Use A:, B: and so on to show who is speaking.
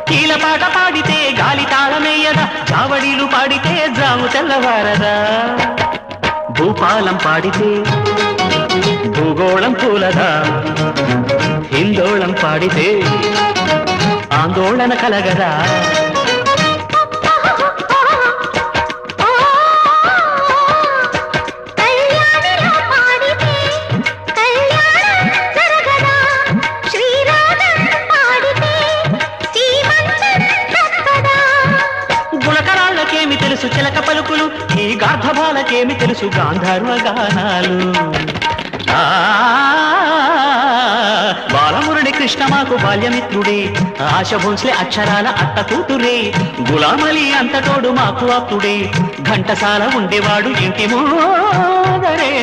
A: కీలపాట పాడితే గాలి తాళమేయదా, చావడీలు పాడితే జాము తెల్లవారదా. భూపాలం పాడితే భూగోళం కూలదా, హిందోళం పాడితే ఆందోళన కలగదా. గుణకరాళ్ళకేమి తెలుసు చిలక పలుకులు, ఈ గార్ధబాలకేమి తెలుసు గాంధర్వ గానాలు. బాలమురళి కృష్ణ మాకు బాల్యమిత్రుడే, ఆశ భోంస్లే అక్షరాల అత్త కూతురే. గులామలి అంతటోడు మాకు అప్పుడే, ఘంటసాల ఉండేవాడు ఇంటి మోదరే.